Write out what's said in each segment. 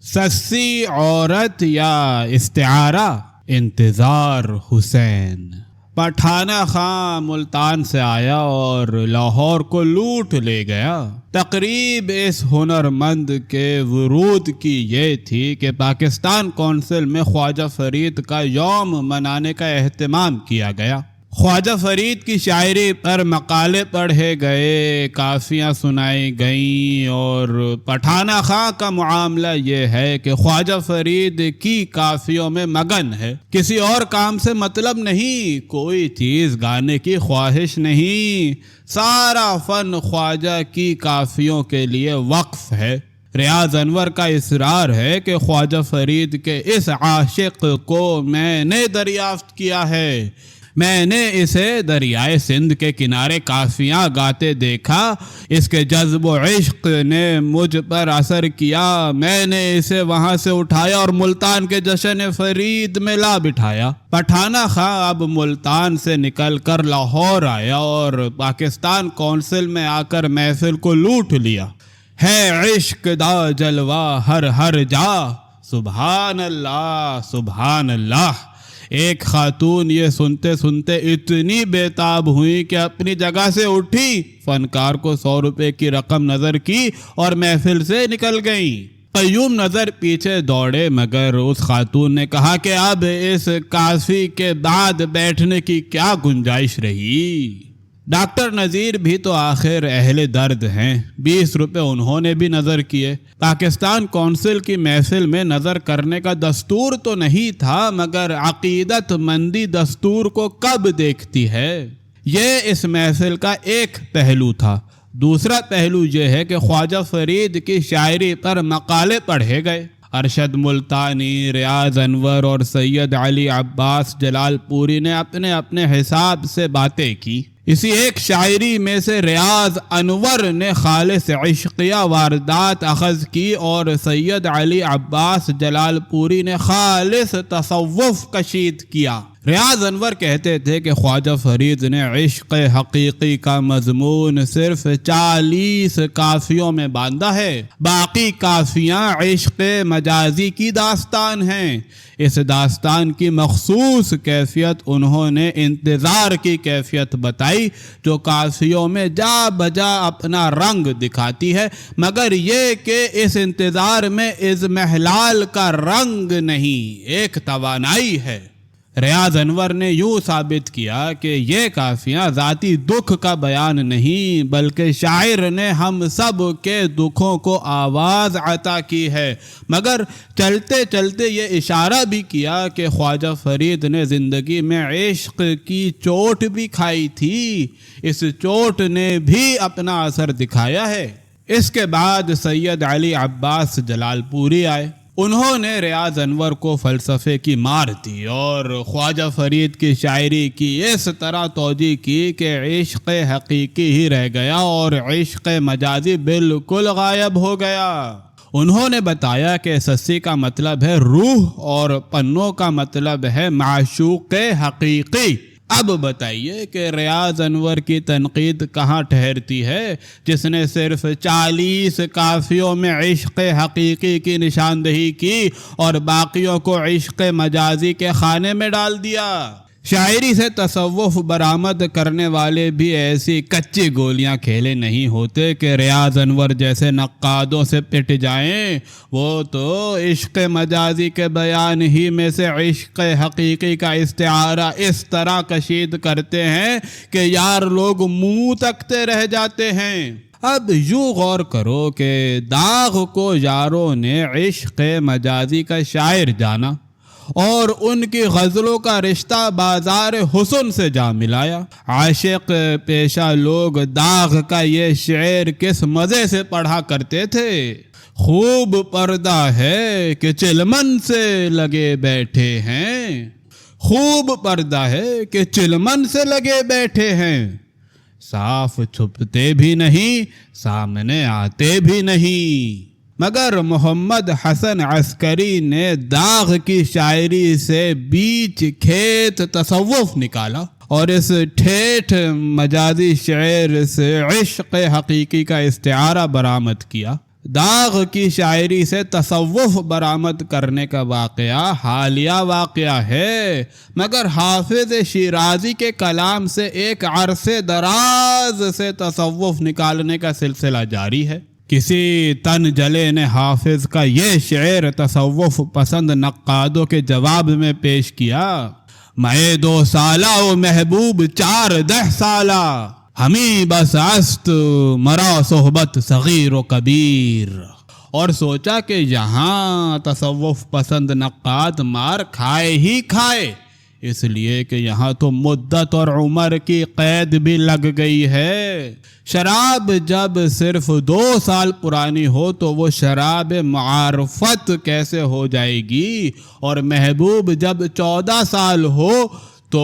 سسی عورت یا استعارہ انتظار حسین۔ پٹھانہ خاں ملتان سے آیا اور لاہور کو لوٹ لے گیا۔ تقریب اس ہنرمند کے ورود کی یہ تھی کہ پاکستان کونسل میں خواجہ فرید کا یوم منانے کا اہتمام کیا گیا۔ خواجہ فرید کی شاعری پر مقالے پڑھے گئے، کافیاں سنائی گئیں، اور پٹھانہ خاں کا معاملہ یہ ہے کہ خواجہ فرید کی کافیوں میں مگن ہے، کسی اور کام سے مطلب نہیں، کوئی چیز گانے کی خواہش نہیں، سارا فن خواجہ کی کافیوں کے لیے وقف ہے۔ ریاض انور کا اصرار ہے کہ خواجہ فرید کے اس عاشق کو میں نے دریافت کیا ہے، میں نے اسے دریائے سندھ کے کنارے کافیاں گاتے دیکھا، اس کے جذب و عشق نے مجھ پر اثر کیا، میں نے اسے وہاں سے اٹھایا اور ملتان کے جشن فرید میں لا بٹھایا۔ پٹھانہ خاں اب ملتان سے نکل کر لاہور آیا اور پاکستان کونسل میں آ کر محفل کو لوٹ لیا۔ ہے عشق دا جلوہ ہر ہر جا، سبحان اللہ سبحان اللہ۔ ایک خاتون یہ سنتے سنتے اتنی بیتاب ہوئی کہ اپنی جگہ سے اٹھی، فنکار کو 100 روپے کی رقم نظر کی اور محفل سے نکل گئیں۔ قیوم نظر پیچھے دوڑے، مگر اس خاتون نے کہا کہ اب اس کافی کے بعد بیٹھنے کی کیا گنجائش رہی۔ ڈاکٹر نذیر بھی تو آخر اہل درد ہیں، 20 روپے انہوں نے بھی نظر کیے۔ پاکستان کونسل کی محفل میں نظر کرنے کا دستور تو نہیں تھا، مگر عقیدت مندی دستور کو کب دیکھتی ہے؟ یہ اس محفل کا ایک پہلو تھا۔ دوسرا پہلو یہ ہے کہ خواجہ فرید کی شاعری پر مقالے پڑھے گئے۔ ارشد ملتانی، ریاض انور اور سید علی عباس جلال پوری نے اپنے اپنے حساب سے باتیں کی۔ اسی ایک شاعری میں سے ریاض انور نے خالص عشقیہ واردات اخذ کی اور سید علی عباس جلال پوری نے خالص تصوف کشید کیا۔ ریاض انور کہتے تھے کہ خواجہ فرید نے عشق حقیقی کا مضمون صرف 40 کافیوں میں باندھا ہے، باقی کافیاں عشق مجازی کی داستان ہیں۔ اس داستان کی مخصوص کیفیت انہوں نے انتظار کی کیفیت بتائی، جو کافیوں میں جا بجا اپنا رنگ دکھاتی ہے، مگر یہ کہ اس انتظار میں اضمحلال کا رنگ نہیں، ایک توانائی ہے۔ ریاض انور نے یوں ثابت کیا کہ یہ کافیاں ذاتی دکھ کا بیان نہیں، بلکہ شاعر نے ہم سب کے دکھوں کو آواز عطا کی ہے، مگر چلتے چلتے یہ اشارہ بھی کیا کہ خواجہ فرید نے زندگی میں عشق کی چوٹ بھی کھائی تھی، اس چوٹ نے بھی اپنا اثر دکھایا ہے۔ اس کے بعد سید علی عباس جلال پوری آئے۔ انہوں نے ریاض انور کو فلسفے کی مار دی اور خواجہ فرید کی شاعری کی اس طرح توجیہ کی کہ عشق حقیقی ہی رہ گیا اور عشق مجازی بالکل غائب ہو گیا۔ انہوں نے بتایا کہ سسی کا مطلب ہے روح اور پنوں کا مطلب ہے معشوق حقیقی۔ اب بتائیے کہ ریاض انور کی تنقید کہاں ٹھہرتی ہے، جس نے صرف 40 کافیوں میں عشق حقیقی کی نشاندہی کی اور باقیوں کو عشق مجازی کے خانے میں ڈال دیا۔ شاعری سے تصوف برآمد کرنے والے بھی ایسی کچی گولیاں کھیلے نہیں ہوتے کہ ریاض انور جیسے نقادوں سے پٹ جائیں۔ وہ تو عشق مجازی کے بیان ہی میں سے عشق حقیقی کا استعارہ اس طرح کشید کرتے ہیں کہ یار لوگ منہ تکتے رہ جاتے ہیں۔ اب یوں غور کرو کہ داغ کو یاروں نے عشق مجازی کا شاعر جانا اور ان کی غزلوں کا رشتہ بازار حسن سے جا ملایا۔ عاشق پیشہ لوگ داغ کا یہ شعر کس مزے سے پڑھا کرتے تھے۔ خوب پردہ ہے کہ چلمن سے لگے بیٹھے ہیں، خوب پردہ ہے کہ چلمن سے لگے بیٹھے ہیں، صاف چھپتے بھی نہیں سامنے آتے بھی نہیں۔ مگر محمد حسن عسکری نے داغ کی شاعری سے بیچ کھیت تصوف نکالا اور اس ٹھیٹھ مجازی شعر سے عشق حقیقی کا استعارہ برآمد کیا۔ داغ کی شاعری سے تصوف برآمد کرنے کا واقعہ حالیہ واقعہ ہے، مگر حافظ شیرازی کے کلام سے ایک عرصے دراز سے تصوف نکالنے کا سلسلہ جاری ہے۔ کسی تن جلے نے حافظ کا یہ شعر تصوف پسند نقادوں کے جواب میں پیش کیا: میں 2 سالہ و محبوب 14 سالہ، ہمیں بس است مرا صحبت صغیر و کبیر۔ اور سوچا کہ یہاں تصوف پسند نقاد مار کھائے ہی کھائے، اس لیے کہ یہاں تو مدت اور عمر کی قید بھی لگ گئی ہے۔ شراب جب صرف 2 سال پرانی ہو تو وہ شراب معارفت کیسے ہو جائے گی، اور محبوب جب 14 سال ہو تو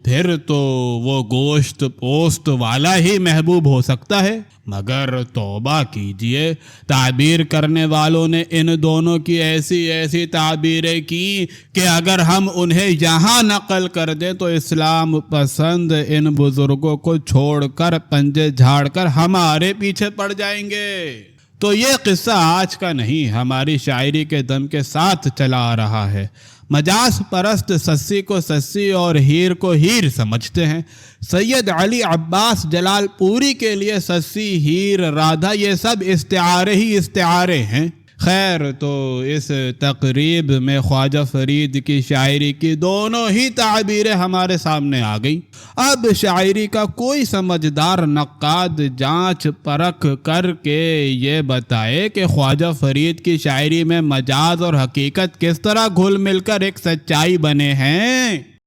پھر تو وہ گوشت پوست والا ہی محبوب ہو سکتا ہے۔ مگر توبہ کیجئے، تعبیر کرنے والوں نے ان دونوں کی ایسی تعبیریں کی کہ اگر ہم انہیں یہاں نقل کر دیں تو اسلام پسند ان بزرگوں کو چھوڑ کر پنجے جھاڑ کر ہمارے پیچھے پڑ جائیں گے۔ تو یہ قصہ آج کا نہیں، ہماری شاعری کے دم کے ساتھ چلا آ رہا ہے۔ مجاز پرست سسی کو سسی اور ہیر کو ہیر سمجھتے ہیں۔ سید علی عباس جلال پوری کے لیے سسی، ہیر، رادھا یہ سب استعارے ہی استعارے ہیں۔ خیر، تو اس تقریب میں خواجہ فرید کی شاعری کی دونوں ہی تعبیریں ہمارے سامنے آ گئیں۔ اب شاعری کا کوئی سمجھدار نقاد جانچ پرکھ کر کے یہ بتائے کہ خواجہ فرید کی شاعری میں مجاز اور حقیقت کس طرح گھل مل کر ایک سچائی بنے ہیں۔